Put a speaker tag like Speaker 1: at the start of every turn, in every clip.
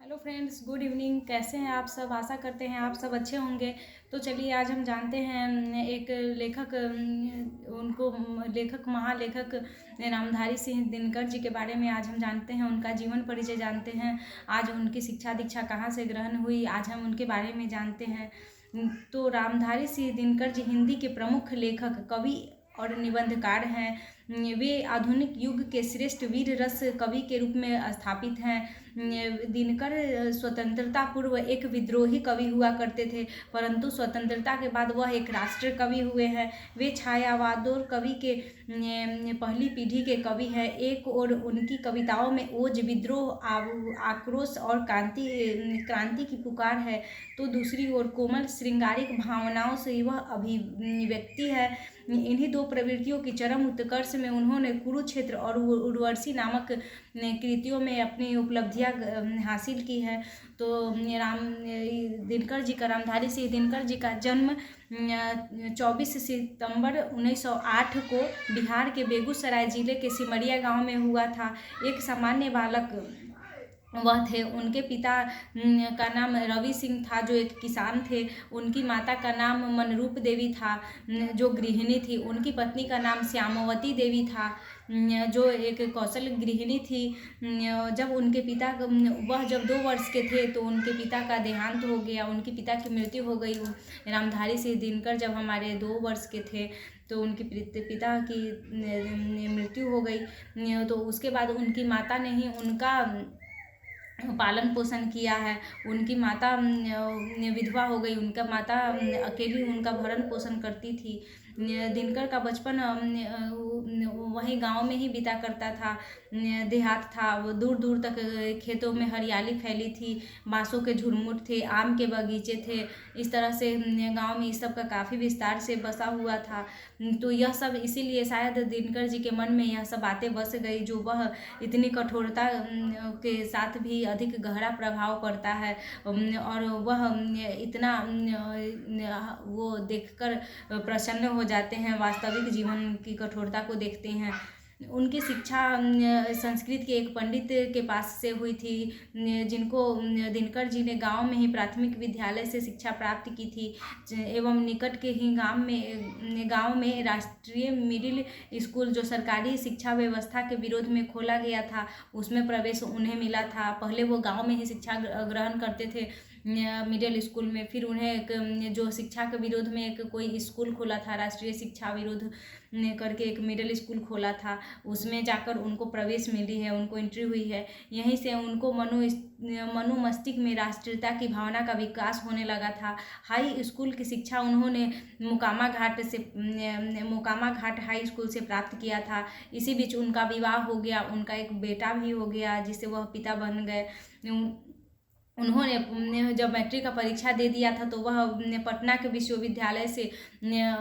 Speaker 1: Hello friends, good evening. कैसे हैं आप सब? आशा करते हैं आप सब अच्छे होंगे। तो चलिए आज हम जानते हैं एक लेखक, उनको लेखक महालेखक रामधारी सिंह दिनकर जी के बारे में आज हम जानते हैं। उनका जीवन परिचय जानते हैं। आज उनकी शिक्षा दीक्षा कहाँ से ग्रहण हुई, आज हम उनके बारे में जानते हैं। तो रामधारी सिंह दिनकर जी हिंदी के प्रमुख लेखक, कवि और निबंधकार हैं। वे आधुनिक युग के श्रेष्ठ वीर रस कवि के रूप में स्थापित हैं। दिनकर स्वतंत्रता पूर्व एक विद्रोही कवि हुआ करते थे, परंतु स्वतंत्रता के बाद वह एक राष्ट्र कवि हुए हैं। वे छायावादों कवि के पहली पीढ़ी के कवि हैं। एक और उनकी कविताओं में ओज, विद्रोह, आक्रोश और क्रांति की पुकार है, तो दूसरी ओर कोमल श्रृंगारिक भावनाओं से वह अभिव्यक्ति है। इन्हीं दो प्रवृत्तियों की चरम उत्कर्ष में उन्होंने कुरुक्षेत्र और उर्वशी नामक कृतियों में अपनी उपलब्धियां हासिल की है। तो रामधारी सिंह दिनकर जी का जन्म 24 सितंबर 1908 को बिहार के बेगूसराय जिले के सिमरिया गांव में हुआ था। एक सामान्य बालक वह थे। उनके पिता का नाम रवि सिंह था, जो एक किसान थे। उनकी माता का नाम मनरूप देवी था, जो गृहिणी थी। उनकी पत्नी का नाम श्यामवती देवी था, जो एक कौशल गृहिणी थी। जब उनके पिता वह जब 2 वर्ष के थे तो उनके पिता का देहांत हो गया, उनके पिता की मृत्यु हो गई। रामधारी सिंह दिनकर जब हमारे 2 वर्ष के थे तो उनके पिता की मृत्यु हो गई। तो उसके बाद उनकी माता ने ही उनका पालन पोषण किया है। उनकी माता विधवा हो गई, उनका माता अकेली उनका भरण पोषण करती थी। दिनकर का बचपन वहीं गांव में ही बीता करता था। देहात था, वो दूर दूर तक खेतों में हरियाली फैली थी, बांसों के झुरमुट थे, आम के बगीचे थे। इस तरह से गांव में इस सब का काफ़ी विस्तार से बसा हुआ था। तो यह सब इसीलिए शायद दिनकर जी के मन में यह सब बातें बस गई, जो वह इतनी कठोरता के साथ भी अधिक गहरा प्रभाव पड़ता है। और वह इतना वो देखकर प्रसन्न हो जाते हैं, वास्तविक जीवन की कठोरता को देखते हैं। उनकी शिक्षा संस्कृत के एक पंडित के पास से हुई थी, जिनको दिनकर जी ने गांव में ही प्राथमिक विद्यालय से शिक्षा प्राप्त की थी। एवं निकट के ही गांव में राष्ट्रीय मिडिल स्कूल, जो सरकारी शिक्षा व्यवस्था के विरोध में खोला गया था, उसमें प्रवेश उन्हें मिला था। पहले वो गांव में ही शिक्षा ग्रहण करते थे मिडिल स्कूल में। फिर उन्हें एक जो शिक्षा के विरोध में एक कोई स्कूल खोला था, राष्ट्रीय शिक्षा विरोध करके एक मिडिल स्कूल खोला था, उसमें जाकर उनको प्रवेश मिली है, उनको एंट्री हुई है। यहीं से उनको मनो मस्तिष्क में राष्ट्रीयता की भावना का विकास होने लगा था। हाई स्कूल की शिक्षा उन्होंने मोकामा घाट हाई स्कूल से प्राप्त किया था। इसी बीच उनका विवाह हो गया, उनका एक बेटा भी हो गया, जिससे वह पिता बन गए। उन्होंने जब मैट्रिक का परीक्षा दे दिया था तो वह पटना के विश्वविद्यालय से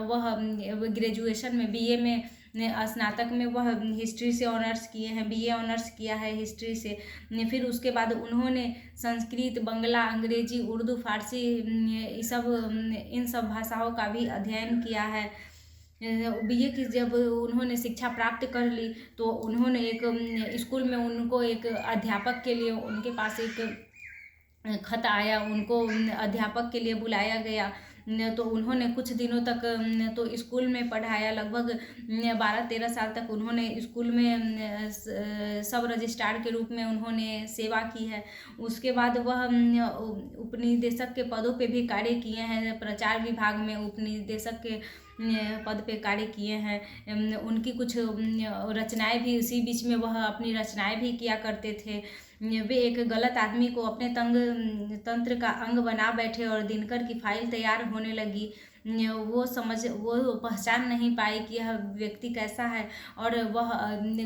Speaker 1: वह ग्रेजुएशन में बीए में स्नातक में वह हिस्ट्री से ऑनर्स किए हैं, बीए ऑनर्स किया है हिस्ट्री से। फिर उसके बाद उन्होंने संस्कृत, बंगला, अंग्रेजी, उर्दू, फारसी इन सब भाषाओं का भी अध्ययन किया है। बीए की जब उन्होंने शिक्षा प्राप्त कर ली तो उन्होंने एक स्कूल में उनको एक अध्यापक के लिए उनके पास एक खत आया, उनको अध्यापक के लिए बुलाया गया। तो उन्होंने कुछ दिनों तक तो स्कूल में पढ़ाया, लगभग 12-13 साल तक उन्होंने स्कूल में सब रजिस्ट्रार के रूप में उन्होंने सेवा की है। उसके बाद वह उपनिदेशक के पदों पे भी कार्य किए हैं, प्रचार विभाग में उपनिदेशक के पद पे कार्य किए हैं। उनकी कुछ रचनाएं भी उसी बीच में वह अपनी रचनाएं भी किया करते थे। वे एक गलत आदमी को अपने तंत्र का अंग बना बैठे और दिनकर की फाइल तैयार होने लगी। वो पहचान नहीं पाए कि यह व्यक्ति कैसा है, और वह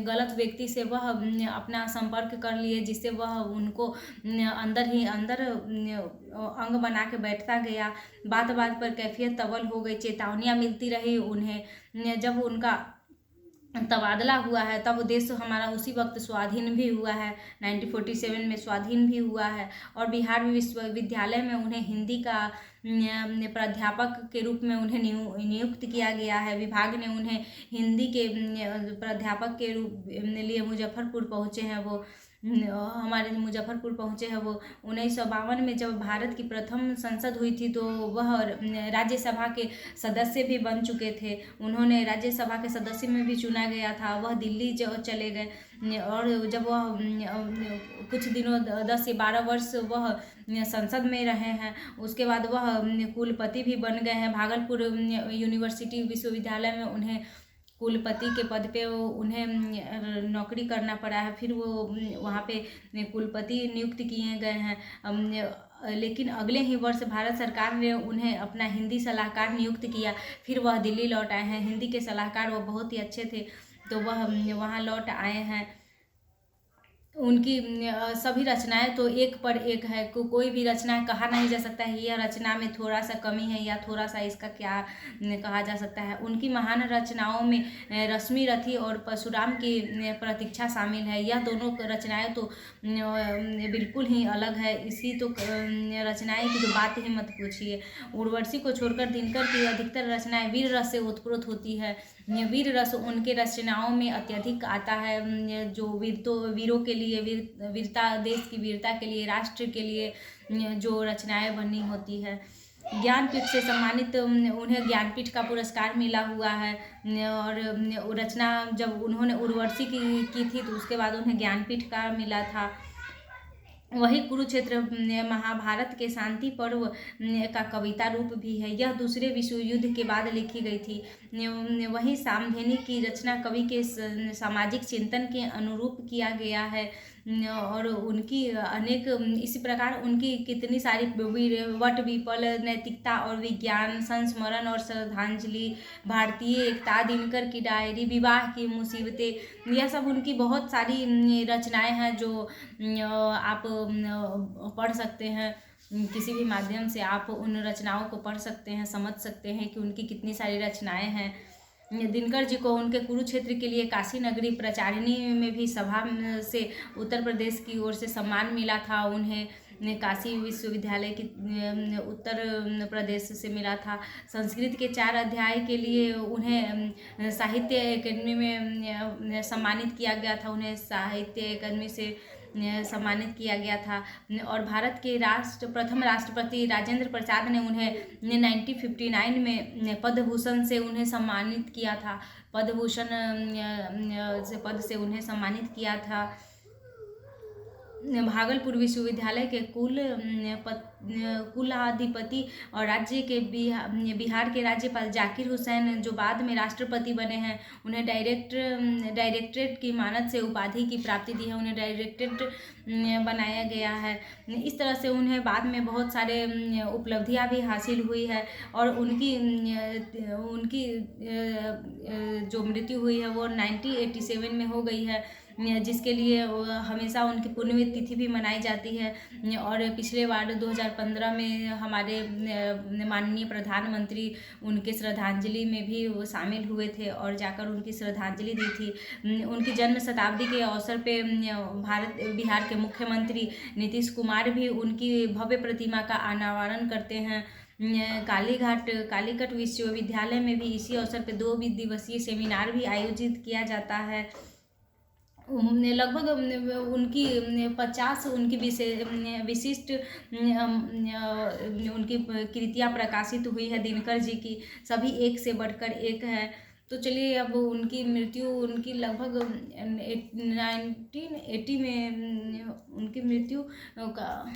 Speaker 1: गलत व्यक्ति से वह अपना संपर्क कर लिए, जिससे वह उनको अंदर अंग बना के बैठता गया। बात बात पर कैफियत तबल हो गई, चेतावनियां मिलती रही उन्हें। जब उनका तबादला हुआ है तब देश हमारा उसी वक्त स्वाधीन भी हुआ है, 1947 में स्वाधीन भी हुआ है। और बिहार विश्वविद्यालय में उन्हें हिंदी का प्राध्यापक के रूप में उन्हें नियुक्त किया गया है। विभाग ने उन्हें हिंदी के प्राध्यापक के रूप लिए मुजफ्फरपुर पहुँचे हैं वो। हमारे मुजफ्फरपुर पहुँचे हैं। वो 1952 में जब भारत की प्रथम संसद हुई थी तो वह राज्यसभा के सदस्य भी बन चुके थे। उन्होंने राज्यसभा के सदस्य में भी चुना गया था। वह दिल्ली चले गए और जब वह कुछ दिनों 10 से 12 वर्ष वह संसद में रहे हैं। उसके बाद वह कुलपति भी बन गए हैं। भागलपुर यूनिवर्सिटी विश्वविद्यालय में उन्हें कुलपति के पद पे उन्हें नौकरी करना पड़ा है। फिर वो वहाँ पे कुलपति नियुक्त किए गए हैं। लेकिन अगले ही वर्ष भारत सरकार ने उन्हें अपना हिंदी सलाहकार नियुक्त किया। फिर वह दिल्ली लौट आए हैं। हिंदी के सलाहकार वो बहुत ही अच्छे थे, तो वह वहाँ लौट आए हैं। उनकी सभी रचनाएं तो एक पर एक है। कोई भी रचना कहा नहीं जा सकता है यह रचना में थोड़ा सा कमी है या थोड़ा सा इसका क्या कहा जा सकता है। उनकी महान रचनाओं में रश्मि रथी और परशुराम की प्रतीक्षा शामिल है। यह दोनों रचनाएं तो बिल्कुल ही अलग है। इसी तो रचनाएं की तो बात ही मत पूछिए। उर्वशी को छोड़कर दिनकर की अधिकतर रचनाएं वीर रस से ओतप्रोत होती है। वीर रस उनके रचनाओं में अत्यधिक आता है। जो वीरों के लिए वीरता, देश की वीरता के लिए, राष्ट्र के लिए जो रचनाएं बनी होती है। ज्ञानपीठ से सम्मानित उन्हें ज्ञानपीठ का पुरस्कार मिला हुआ है। और रचना जब उन्होंने उर्वशी की थी तो उसके बाद उन्हें ज्ञानपीठ का मिला था। वही कुरुक्षेत्र महाभारत के शांति पर्व का कविता रूप भी है। यह दूसरे विश्व युद्ध के बाद लिखी गई थी। वही सामधेनी की रचना कवि के सामाजिक चिंतन के अनुरूप किया गया है। और उनकी अनेक इसी प्रकार उनकी कितनी सारी वट विपल, नैतिकता और विज्ञान, संस्मरण और श्रद्धांजलि, भारतीय एकता, दिनकर की डायरी, विवाह की मुसीबतें, यह सब उनकी बहुत सारी रचनाएं हैं जो आप पढ़ सकते हैं। किसी भी माध्यम से आप उन रचनाओं को पढ़ सकते हैं, समझ सकते हैं कि उनकी कितनी सारी रचनाएं हैं। दिनकर जी को उनके कुरुक्षेत्र के लिए काशी नगरी प्रचारिणी में भी सभा से उत्तर प्रदेश की ओर से सम्मान मिला था। उन्हें काशी विश्वविद्यालय की उत्तर प्रदेश से मिला था। संस्कृत के 4 अध्याय के लिए उन्हें साहित्य अकेडमी में सम्मानित किया गया था। उन्हें साहित्य अकादमी से सम्मानित किया गया था। और भारत के प्रथम राष्ट्रपति राजेंद्र प्रसाद ने उन्हें 1959 में पद्म भूषण से उन्हें सम्मानित किया था। पद्म भूषण पद से उन्हें सम्मानित किया था। भागलपुर विश्वविद्यालय के कुलाधिपति और राज्य के बिहार के राज्यपाल जाकिर हुसैन जो बाद में राष्ट्रपति बने हैं, उन्हें डायरेक्टरेट की मानद से उपाधि की प्राप्ति दी है। उन्हें डायरेक्टरेट बनाया गया है। इस तरह से उन्हें बाद में बहुत सारे उपलब्धियां भी हासिल हुई है। और उनकी जो मृत्यु हुई है वो 1987 में हो गई है, जिसके लिए हमेशा उनकी पुण्यतिथि भी मनाई जाती है। और पिछले बार 2015 में हमारे माननीय प्रधानमंत्री उनके श्रद्धांजलि में भी वो शामिल हुए थे और जाकर उनकी श्रद्धांजलि दी थी। उनकी जन्म शताब्दी के अवसर पे बिहार के मुख्यमंत्री नीतीश कुमार भी उनकी भव्य प्रतिमा का अनावरण करते हैं। कालीकट विश्वविद्यालय में भी इसी अवसर पर 2 दिवसीय सेमिनार भी आयोजित किया जाता है। लगभग उनकी 50 उनकी विशिष्ट उनकी कृतियाँ प्रकाशित हुई है दिनकर जी की, सभी एक से बढ़कर एक है। तो चलिए अब उनकी मृत्यु उनकी लगभग 1980 में उनकी मृत्यु का